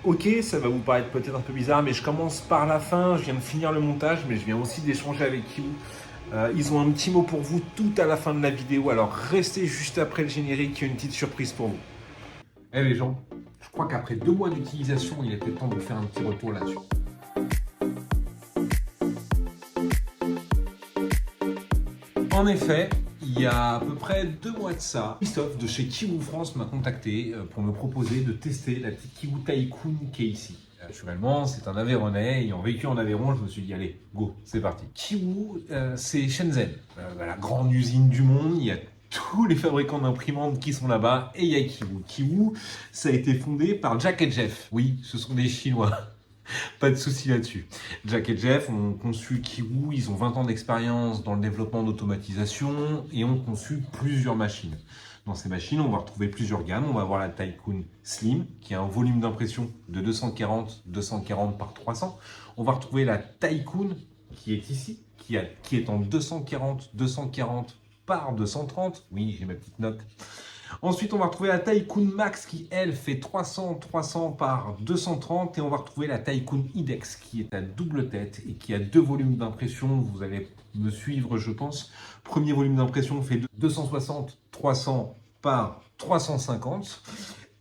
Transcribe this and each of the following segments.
Ok, ça va vous paraître peut-être un peu bizarre, mais je commence par la fin. Je viens de finir le montage, mais je viens aussi d'échanger avec Kiwoo. Ils ont un petit mot pour vous tout à la fin de la vidéo, alors restez juste après le générique, il y a une petite surprise pour vous. Eh les gens, je crois qu'après 2 mois d'utilisation, il était temps de vous faire un petit retour là-dessus. En effet, il y a à peu près 2 mois de ça, Christophe de chez Kiwoo France m'a contacté pour me proposer de tester la petite Kiwoo Tycoon qui est ici. Naturellement, c'est un Aveyronais, ayant vécu en Aveyron, je me suis dit allez, go, c'est parti. Kiwoo, c'est Shenzhen, la grande usine du monde, il y a tous les fabricants d'imprimantes qui sont là-bas, et il y a Kiwoo. Kiwoo, ça a été fondé par Jack et Jeff. Oui, ce sont des Chinois. Pas de souci là-dessus. Jack et Jeff ont conçu Kiwoo, ils ont 20 ans d'expérience dans le développement d'automatisation et ont conçu plusieurs machines. Dans ces machines, on va retrouver plusieurs gammes. On va avoir la Tycoon Slim, qui a un volume d'impression de 240 par 300. On va retrouver la Tycoon, qui est ici, qui est en 240 par 230. Oui, j'ai ma petite note. Ensuite, on va retrouver la Tycoon Max qui, elle, fait 300 par 230. Et on va retrouver la Tycoon IDEX qui est à double tête et qui a 2 volumes d'impression. Vous allez me suivre, je pense. Premier volume d'impression fait 300 par 350.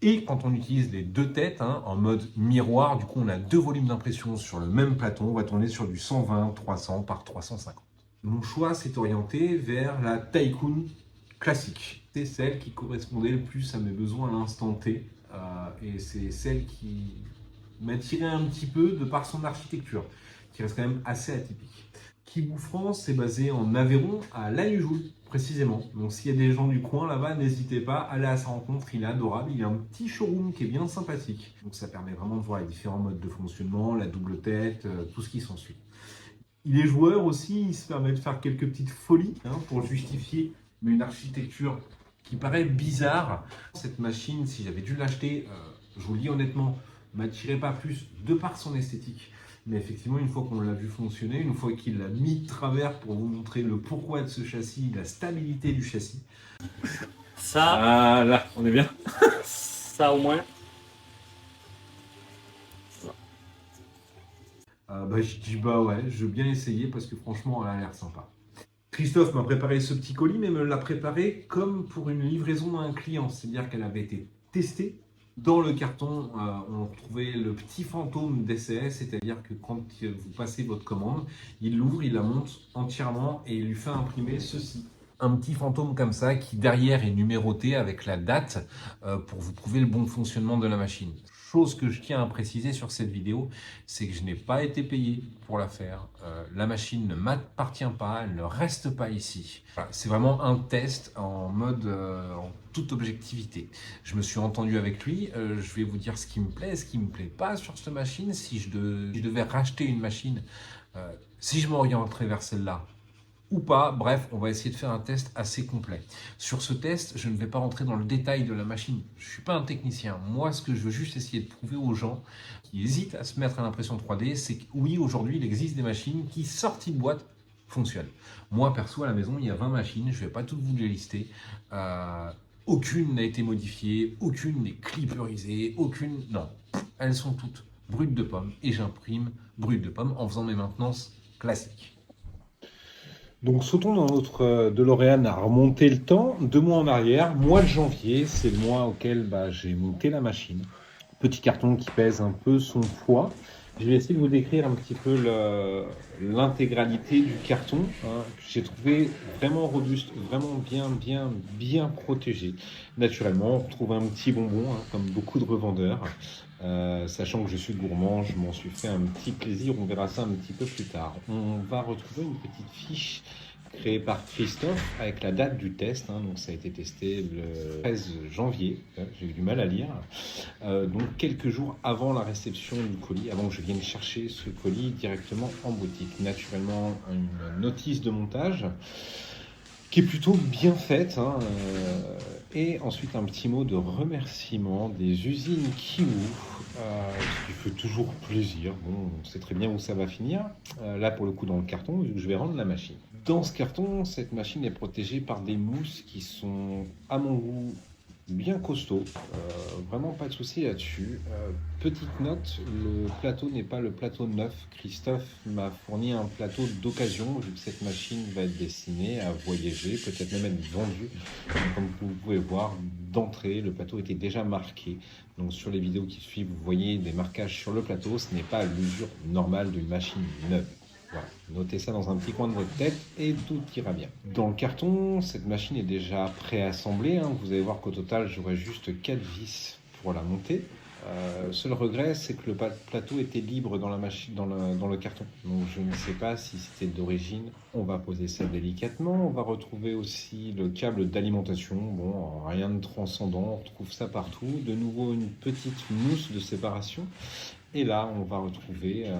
Et quand on utilise les 2 têtes en mode miroir, du coup, on a 2 volumes d'impression sur le même plateau. On va tourner sur du 300 par 350. Mon choix s'est orienté vers la Tycoon classique. C'est celle qui correspondait le plus à mes besoins à l'instant T. Et c'est celle qui m'attirait un petit peu de par son architecture, qui reste quand même assez atypique. Kiwoo France est basé en Aveyron, à Lannujoul, précisément. Donc s'il y a des gens du coin là-bas, n'hésitez pas, allez à sa rencontre, il est adorable. Il y a un petit showroom qui est bien sympathique. Donc ça permet vraiment de voir les différents modes de fonctionnement, la double tête, tout ce qui s'ensuit. Il est joueur aussi, il se permet de faire quelques petites folies pour justifier une architecture qui paraît bizarre. Cette machine, si j'avais dû l'acheter, je vous le dis honnêtement, m'attirait pas plus de par son esthétique. Mais effectivement, une fois qu'on l'a vu fonctionner, une fois qu'il l'a mis de travers pour vous montrer le pourquoi de ce châssis, la stabilité du châssis. Ça, Ah là, on est bien. ça au moins. Je dis bah ouais, je veux bien essayer parce que franchement, elle a l'air sympa. Christophe m'a préparé ce petit colis, mais me l'a préparé comme pour une livraison à un client. C'est-à-dire qu'elle avait été testée. Dans le carton, on trouvait le petit fantôme d'SCS, c'est-à-dire que quand vous passez votre commande, il l'ouvre, il la monte entièrement et il lui fait imprimer ceci. Un petit fantôme comme ça qui derrière est numéroté avec la date pour vous prouver le bon fonctionnement de la machine. Chose que je tiens à préciser sur cette vidéo, c'est que je n'ai pas été payé pour la faire. La machine ne m'appartient pas, elle ne reste pas ici. Voilà, c'est vraiment un test en mode en toute objectivité. Je me suis entendu avec lui, je vais vous dire ce qui me plaît et ce qui ne me plaît pas sur cette machine. Si je devais racheter une machine, si je m'orienterais vers celle-là, ou pas. Bref, on va essayer de faire un test assez complet. Sur ce test, je ne vais pas rentrer dans le détail de la machine. Je ne suis pas un technicien. Moi, ce que je veux juste essayer de prouver aux gens qui hésitent à se mettre à l'impression 3D, c'est que oui, aujourd'hui, il existe des machines qui, sorties de boîte, fonctionnent. Moi, perso, à la maison, il y a 20 machines. Je ne vais pas toutes vous les lister. Aucune n'a été modifiée, aucune n'est clipperisée, aucune... Non, elles sont toutes brutes de pomme et j'imprime brutes de pomme en faisant mes maintenances classiques. Donc sautons dans notre DeLorean à remonter le temps, 2 mois en arrière, mois de janvier, c'est le mois auquel j'ai monté la machine. Petit carton qui pèse un peu son poids. Je vais essayer de vous décrire un petit peu l'intégralité du carton que j'ai trouvé vraiment robuste, vraiment bien protégé. Naturellement, on retrouve un petit bonbon, comme beaucoup de revendeurs. Sachant que je suis gourmand, je m'en suis fait un petit plaisir, on verra ça un petit peu plus tard. On va retrouver une petite fiche créée par Christophe avec la date du test, donc ça a été testé le 13 janvier, j'ai eu du mal à lire, donc quelques jours avant la réception du colis, avant que je vienne chercher ce colis directement en boutique. Naturellement, une notice de montage qui est plutôt bien faite, et ensuite un petit mot de remerciement des usines Kiwoo, ce qui fait toujours plaisir. Bon, on sait très bien où ça va finir, là pour le coup dans le carton, vu que je vais rendre la machine. Dans ce carton, cette machine est protégée par des mousses qui sont, à mon goût, bien costaud, vraiment pas de souci là-dessus. Petite note, le plateau n'est pas le plateau neuf. Christophe m'a fourni un plateau d'occasion, vu que cette machine va être destinée à voyager, peut-être même être vendue. Donc, comme vous pouvez voir, d'entrée, le plateau était déjà marqué. Donc sur les vidéos qui suivent, vous voyez des marquages sur le plateau, ce n'est pas l'usure normale d'une machine neuve. Voilà. Notez ça dans un petit coin de votre tête et tout ira bien. Dans le carton, cette machine est déjà préassemblée. Vous allez voir qu'au total, j'aurai juste 4 vis pour la monter. Seul regret, c'est que le plateau était libre dans la machine, dans le carton. Donc je ne sais pas si c'était d'origine. On va poser ça délicatement. On va retrouver aussi le câble d'alimentation. Bon, rien de transcendant. On retrouve ça partout. De nouveau, une petite mousse de séparation. Et là, on va retrouver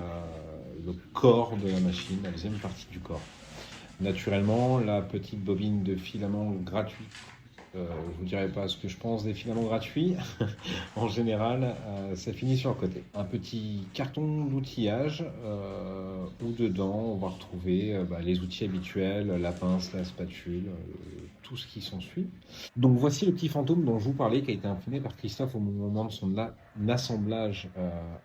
le corps de la machine, la deuxième partie du corps. Naturellement, la petite bobine de filament gratuit. Je ne vous dirai pas ce que je pense des filaments gratuits. En général, ça finit sur le côté. Un petit carton d'outillage où dedans, on va retrouver les outils habituels, la pince, la spatule, tout ce qui s'ensuit. Donc voici le petit fantôme dont je vous parlais, qui a été imprimé par Christophe au moment de son assemblage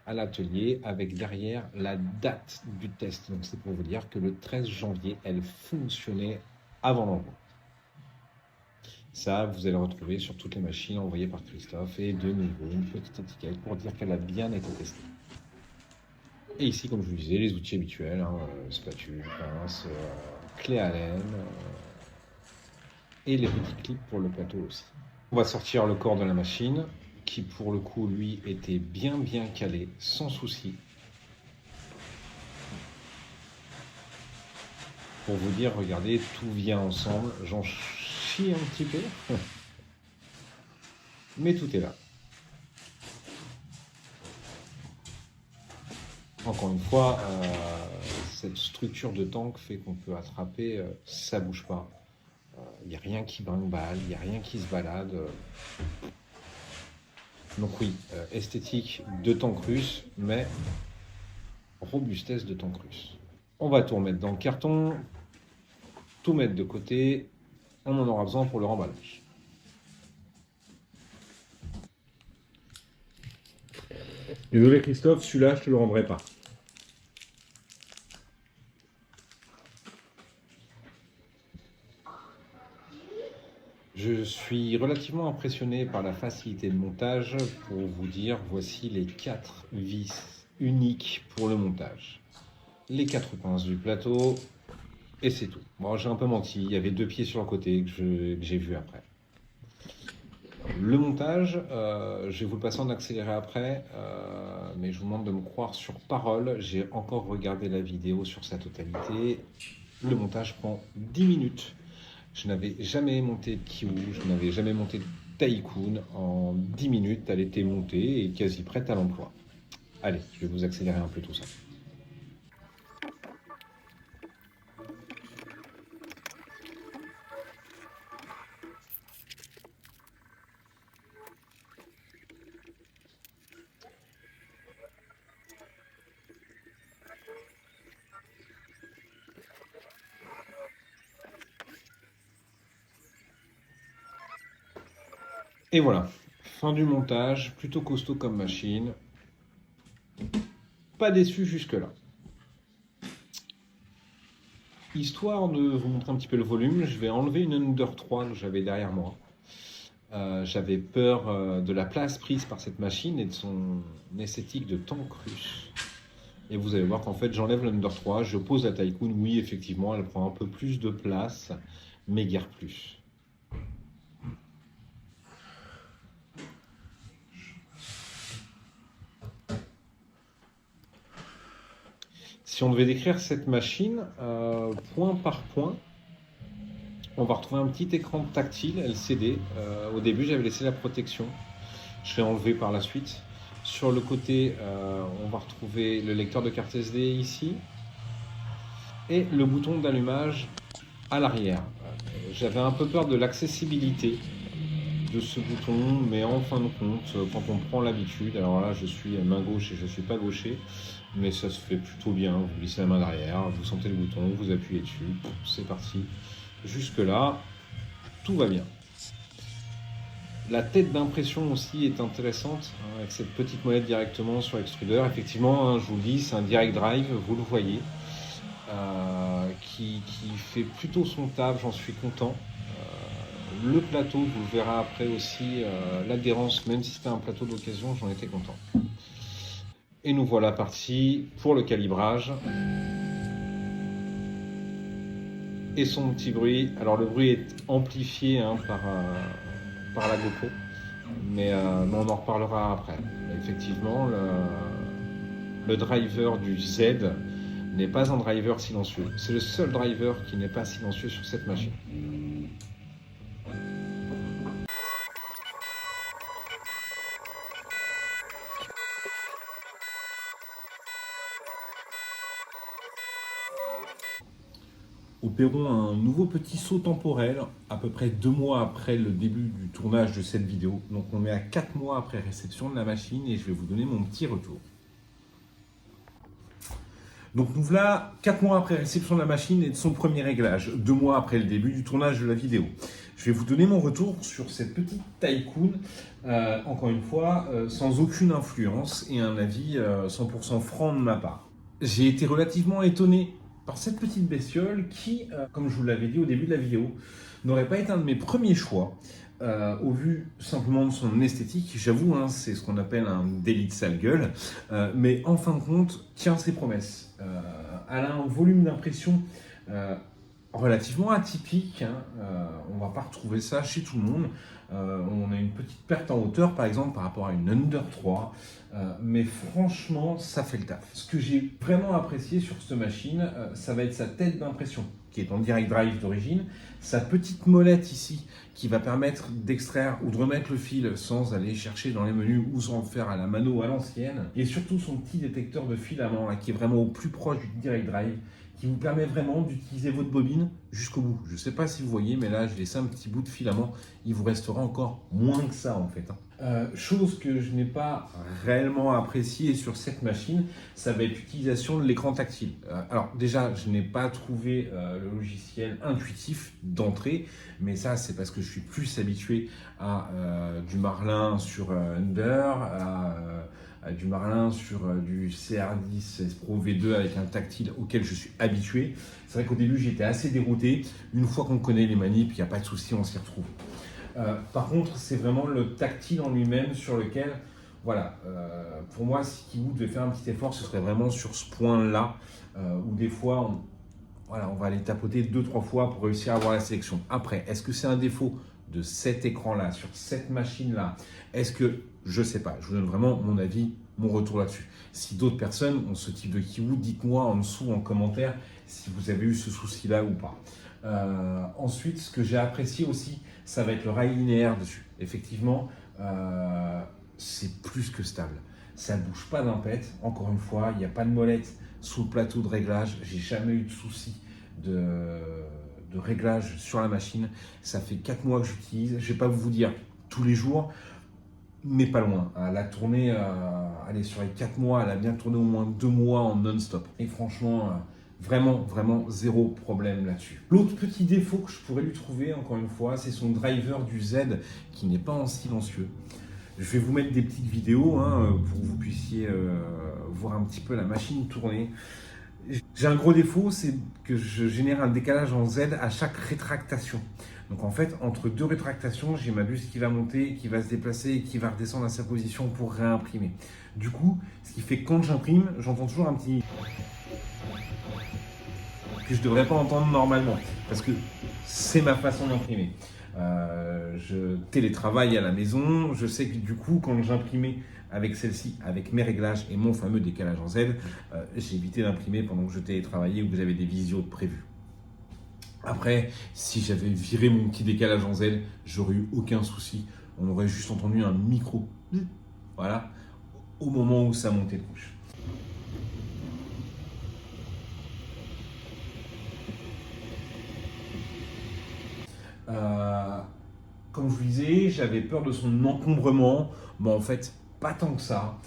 à l'atelier, avec derrière la date du test. Donc c'est pour vous dire que le 13 janvier, elle fonctionnait avant l'envoi. Ça, vous allez le retrouver sur toutes les machines envoyées par Christophe. Et de nouveau, une petite étiquette pour dire qu'elle a bien été testée. Et ici, comme je vous disais, les outils habituels, spatule, pince, clé à laine, et les petits clips pour le plateau aussi. On va sortir le corps de la machine, qui pour le coup, lui, était bien calé, sans souci. Pour vous dire, regardez, tout vient ensemble. J'en chie un petit peu, mais tout est là. Encore une fois, cette structure de tank fait qu'on peut attraper, ça bouge pas. Il n'y a rien qui brinque-balle, il n'y a rien qui se balade. Donc oui, esthétique de tank russe, mais robustesse de tank russe. On va tout remettre dans le carton, tout mettre de côté. On en aura besoin pour le remballage. Désolé Christophe, celui-là, je te le rendrai pas. Je suis relativement impressionné par la facilité de montage. Pour vous dire, voici les 4 vis uniques pour le montage. Les 4 pinces du plateau, et c'est tout. Bon, j'ai un peu menti, il y avait 2 pieds sur le côté que j'ai vu après. Le montage, je vais vous le passer en accéléré après, mais je vous demande de me croire sur parole. J'ai encore regardé la vidéo sur sa totalité. Le montage prend 10 minutes. Je n'avais jamais monté de Kiwu, je n'avais jamais monté de Tycoon. En 10 minutes, elle était montée et quasi prête à l'emploi. Allez, je vais vous accélérer un peu tout ça. Et voilà, fin du montage, plutôt costaud comme machine. Pas déçu jusque-là. Histoire de vous montrer un petit peu le volume, je vais enlever une Under 3 que j'avais derrière moi. J'avais peur de la place prise par cette machine et de son esthétique de tank russe. Et vous allez voir qu'en fait j'enlève l'Under 3, je pose la Tycoon, oui effectivement elle prend un peu plus de place, mais guère plus. Si on devait décrire cette machine point par point, on va retrouver un petit écran tactile LCD. Au début, j'avais laissé la protection. Je l'ai enlevé par la suite. Sur le côté, on va retrouver le lecteur de carte SD ici. Et le bouton d'allumage à l'arrière. J'avais un peu peur de l'accessibilité de ce bouton, mais en fin de compte, quand on prend l'habitude, alors là je suis main gauche et je ne suis pas gaucher, mais ça se fait plutôt bien. Vous glissez la main derrière, vous sentez le bouton, vous appuyez dessus, c'est parti. Jusque là, tout va bien. La tête d'impression aussi est intéressante, hein, avec cette petite molette directement sur l'extrudeur. Effectivement, hein, je vous le dis, c'est un direct drive, vous le voyez, qui fait plutôt son taf, j'en suis content. Le plateau, vous le verrez après aussi, l'adhérence, même si c'était un plateau d'occasion, j'en étais content. Et nous voilà partis pour le calibrage. Et son petit bruit. Alors le bruit est amplifié hein, par la GoPro, mais on en reparlera après. Effectivement, le driver du Z n'est pas un driver silencieux. C'est le seul driver qui n'est pas silencieux sur cette machine. Opérons un nouveau petit saut temporel, à peu près 2 mois après le début du tournage de cette vidéo. Donc on est à 4 mois après réception de la machine et je vais vous donner mon petit retour. Donc nous voilà 4 mois après réception de la machine et de son premier réglage, 2 mois après le début du tournage de la vidéo. Je vais vous donner mon retour sur cette petite Tycoon, encore une fois, sans aucune influence et un avis 100% franc de ma part. J'ai été relativement étonné par cette petite bestiole qui, comme je vous l'avais dit au début de la vidéo, n'aurait pas été un de mes premiers choix au vu simplement de son esthétique. J'avoue, hein, c'est ce qu'on appelle un délit de sale gueule, mais en fin de compte, tient ses promesses. Elle a un volume d'impression relativement atypique, hein. On ne va pas retrouver ça chez tout le monde. On a une petite perte en hauteur par exemple par rapport à une Under 3, mais franchement ça fait le taf. Ce que j'ai vraiment apprécié sur cette machine, ça va être sa tête d'impression qui est en direct drive d'origine, sa petite molette ici qui va permettre d'extraire ou de remettre le fil sans aller chercher dans les menus ou sans le faire à la mano à l'ancienne, et surtout son petit détecteur de filament là, qui est vraiment au plus proche du direct drive, qui vous permet vraiment d'utiliser votre bobine jusqu'au bout. Je ne sais pas si vous voyez, mais là, je laisse un petit bout de filament. Il vous restera encore moins que ça, en fait. Chose que je n'ai pas réellement appréciée sur cette machine, ça va être l'utilisation de l'écran tactile. Alors déjà, je n'ai pas trouvé le logiciel intuitif d'entrée, mais ça, c'est parce que je suis plus habitué à du Marlin sur Under, du Marlin sur du CR10 S Pro V2 avec un tactile auquel je suis habitué. C'est vrai qu'au début j'étais assez dérouté. Une fois qu'on connaît les manips, il n'y a pas de souci, on s'y retrouve. Par contre, c'est vraiment le tactile en lui-même sur lequel, voilà, pour moi, si vous devez faire un petit effort, ce serait vraiment sur ce point-là, où des fois, on va aller tapoter 2-3 fois pour réussir à avoir la sélection. Après, est-ce que c'est un défaut de cet écran-là, sur cette machine-là? Est-ce que, je sais pas, je vous donne vraiment mon avis, mon retour là-dessus. Si d'autres personnes ont ce type de kiwi, dites-moi en dessous en commentaire si vous avez eu ce souci-là ou pas. Ensuite, ce que j'ai apprécié aussi, ça va être le rail linéaire dessus. Effectivement, c'est plus que stable. Ça ne bouge pas d'un pet. Encore une fois, il n'y a pas de molette sous le plateau de réglage. J'ai jamais eu de souci de réglage sur la machine. Ça fait 4 mois que j'utilise. Je ne vais pas vous dire tous les jours, mais pas loin. Elle a tourné, allez, sur les 4 mois, elle a bien tourné au moins 2 mois en non-stop. Et franchement, vraiment zéro problème là-dessus. L'autre petit défaut que je pourrais lui trouver, encore une fois, c'est son driver du Z qui n'est pas en silencieux. Je vais vous mettre des petites vidéos hein, pour que vous puissiez voir un petit peu la machine tourner. J'ai un gros défaut, c'est que je génère un décalage en Z à chaque rétractation. Donc en fait, entre 2 rétractations, j'ai ma buse qui va monter, qui va se déplacer et qui va redescendre à sa position pour réimprimer. Du coup, ce qui fait que quand j'imprime, j'entends toujours un petit... que je ne devrais pas entendre normalement, parce que c'est ma façon d'imprimer. Je télétravaille à la maison, je sais que du coup, quand j'imprimais avec celle-ci, avec mes réglages et mon fameux décalage en Z, j'ai évité d'imprimer pendant que je télétravaillais ou que j'avais des visios prévues. Après, si j'avais viré mon petit décalage en Z, j'aurais eu aucun souci. On aurait juste entendu un micro, voilà, au moment où ça montait de couche. Comme je vous disais, j'avais peur de son encombrement. Bon, en fait, pas tant que ça.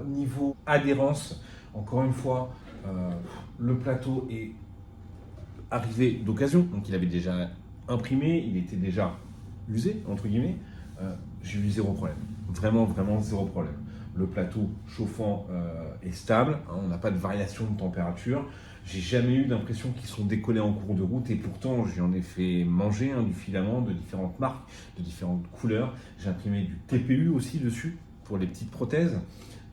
Niveau adhérence, encore une fois, le plateau est arrivé d'occasion. Donc, il avait déjà imprimé, il était déjà usé, entre guillemets. j'ai eu zéro problème. Vraiment, vraiment zéro problème. Le plateau chauffant est stable, hein, on n'a pas de variation de température. J'ai jamais eu d'impression qu'ils sont décollés en cours de route et pourtant j'en ai fait manger du filament de différentes marques, de différentes couleurs. J'ai imprimé du TPU aussi dessus pour les petites prothèses.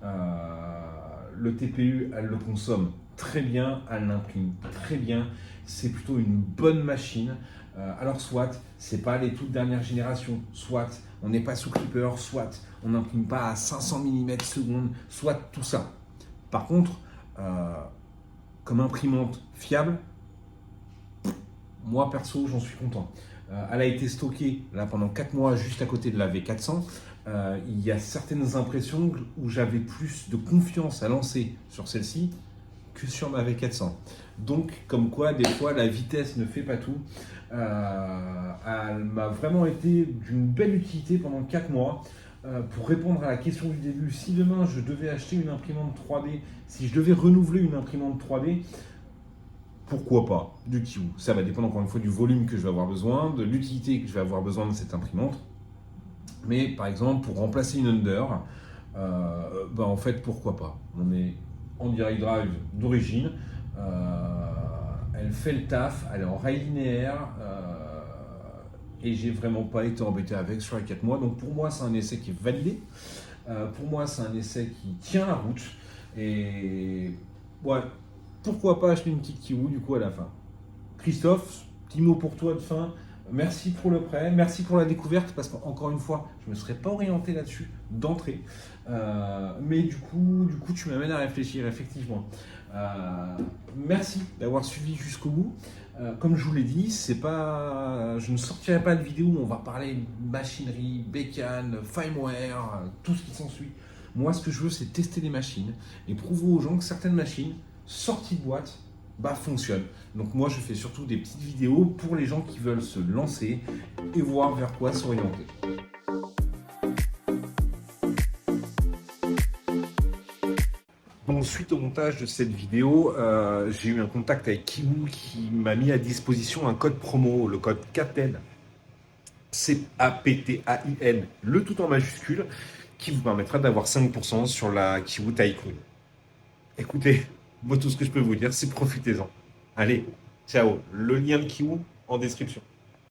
Le TPU, elle le consomme très bien, elle l'imprime très bien. C'est plutôt une bonne machine. Alors soit, c'est pas les toutes dernières générations, soit on n'est pas sous clipper, soit on n'imprime pas à 500 mm seconde, soit tout ça. Par contre, comme imprimante fiable, moi perso, j'en suis content. Elle a été stockée là pendant 4 mois juste à côté de la V400. Il y a certaines impressions où j'avais plus de confiance à lancer sur celle-ci que sur ma V400. Donc, comme quoi, des fois, la vitesse ne fait pas tout. Elle m'a vraiment été d'une belle utilité pendant 4 mois. Pour répondre à la question du début, si demain je devais acheter une imprimante 3D, si je devais renouveler une imprimante 3D, pourquoi pas du Kiwu? Ça va dépendre encore une fois du volume que je vais avoir besoin, de l'utilité que je vais avoir besoin de cette imprimante. Mais par exemple, pour remplacer une Under, en fait, pourquoi pas? On est en direct drive d'origine, elle fait le taf, elle est en rail linéaire, et j'ai vraiment pas été embêté avec sur les 4 mois. Donc pour moi, c'est un essai qui est validé. Pour moi, c'est un essai qui tient la route. Et ouais, pourquoi pas acheter une petite Kiwu du coup à la fin. Christophe, petit mot pour toi de fin. Merci pour le prêt, merci pour la découverte, parce qu'encore une fois, je ne me serais pas orienté là-dessus d'entrée. Mais du coup, tu m'amènes à réfléchir, effectivement. Merci d'avoir suivi jusqu'au bout. Comme je vous l'ai dit, je ne sortirai pas de vidéo où on va parler machinerie, bécane, firmware, tout ce qui s'ensuit. Moi, ce que je veux, c'est tester les machines et prouver aux gens que certaines machines, sorties de boîte, fonctionnent. Donc moi, je fais surtout des petites vidéos pour les gens qui veulent se lancer et voir vers quoi s'orienter. Donc, suite au montage de cette vidéo, j'ai eu un contact avec Kiwu qui m'a mis à disposition un code promo, le code CAPTAIN, CAPTAIN, le tout en majuscule, qui vous permettra d'avoir 5% sur la Kiwu Tycoon. Écoutez, moi tout ce que je peux vous dire, c'est profitez-en. Allez, ciao. Le lien de Kiwu en description.